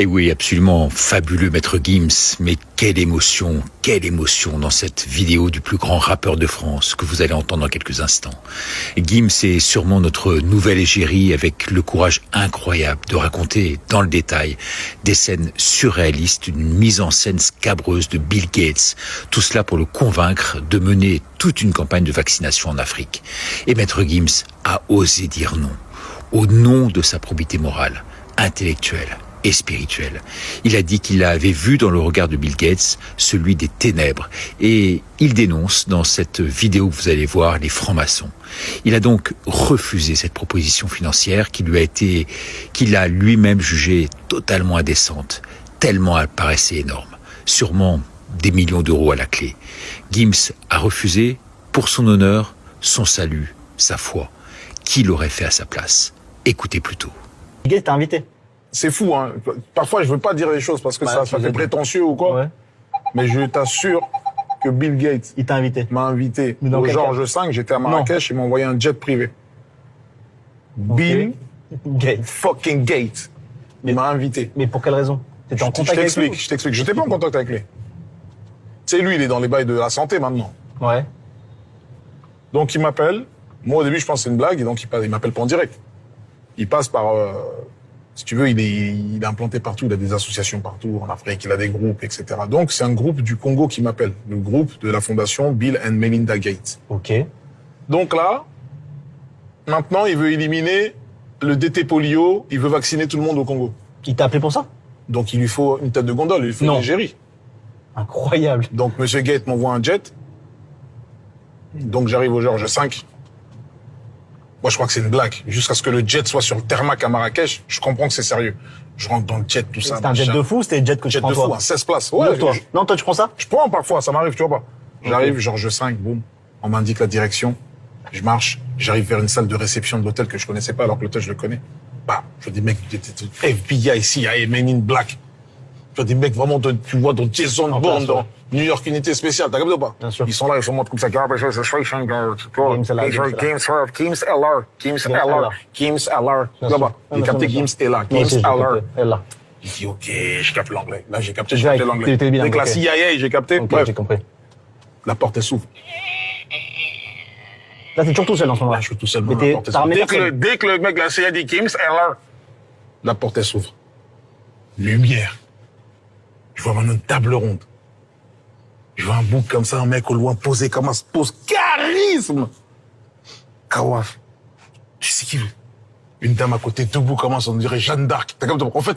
Et oui, absolument fabuleux, Maître Gims. Mais quelle émotion dans cette vidéo du plus grand rappeur de France que vous allez entendre dans quelques instants. Gims est sûrement notre nouvelle égérie avec le courage incroyable de raconter dans le détail des scènes surréalistes, une mise en scène scabreuse de Bill Gates. Tout cela pour le convaincre de mener toute une campagne de vaccination en Afrique. Et Maître Gims a osé dire non, au nom de sa probité morale, intellectuelle et spirituelle. Il a dit qu'il avait vu dans le regard de Bill Gates celui des ténèbres et il dénonce dans cette vidéo que vous allez voir les francs-maçons. Il a donc refusé cette proposition financière qu'il a lui-même jugée totalement indécente, tellement elle paraissait énorme. Sûrement des millions d'euros à la clé. Gims a refusé pour son honneur, son salut, sa foi. Qui l'aurait fait à sa place? Écoutez plutôt. Bill Gates t'a invité. C'est fou, hein. Parfois, je veux pas dire les choses parce que ça fait prétentieux ou quoi. Ouais. Mais je t'assure que Bill Gates il t'a invité. M'a invité au Georges V. J'étais à Marrakech, il m'a envoyé un jet privé. Bill Gates. Fucking Gates. Il m'a invité. Mais pour quelle raison? T'étais en contact avec lui? Je t'explique. J'étais pas en contact avec lui. Tu sais, lui, il est dans les bails de la santé maintenant. Ouais. Donc, il m'appelle. Moi, au début, je pense que c'est une blague, et donc il m'appelle pas en direct. Il passe par... si tu veux, il est implanté partout, il a des associations partout, en Afrique, il a des groupes, etc. Donc, c'est un groupe du Congo qui m'appelle, le groupe de la fondation Bill and Melinda Gates. Ok. Donc là, maintenant, il veut éliminer le DT polio, il veut vacciner tout le monde au Congo. Il t'a appelé pour ça? Donc, il lui faut une tête de gondole, il lui faut une égérie. Incroyable. Donc, Monsieur Gates m'envoie un jet. Donc, j'arrive au Georges V. Moi, je crois que c'est une blague. Jusqu'à ce que le jet soit sur le tarmac à Marrakech, je comprends que c'est sérieux. Je rentre dans le jet, tout ça. C'était un jet de fou, c'était un jet que tu prends toi? Jet de fou, un 16 places. Ouais, toi. Non, toi, tu prends ça? Je prends parfois, ça m'arrive, tu vois pas. J'arrive, Georges V, boum. On m'indique la direction. Je marche. J'arrive vers une salle de réception de l'hôtel que je connaissais pas, alors que l'hôtel, je le connais. Bah, je dis, mec, FBI, CIA, Men in Black. Je dis, mec, vraiment, tu vois, dans Jason Bourne, dans New York Unité Spéciale, t'as capté ou pas? Bien sûr. Ils sont là, ils sont en mode comme ça. Gims LR. Là-bas. J'ai capté Gims est là. Gims LR. J'ai dit, ok, je capte l'anglais. Là, j'ai capté l'anglais. Avec la CIA, j'ai capté. Bref, j'ai compris. La porte, elle s'ouvre. Là, t'es toujours tout seul en ce moment. Là, je suis tout seul. Dès que le mec de la CIA dit Gims LR, la porte, elle s'ouvre. Lumière. Je vois maintenant une table ronde. Je vois un bouc comme ça, un mec au loin posé comme un se pose. Charisme! Kawaf. Tu sais qui? Une dame à côté, debout, commence, on dirait Jeanne d'Arc. T'as comme en fait,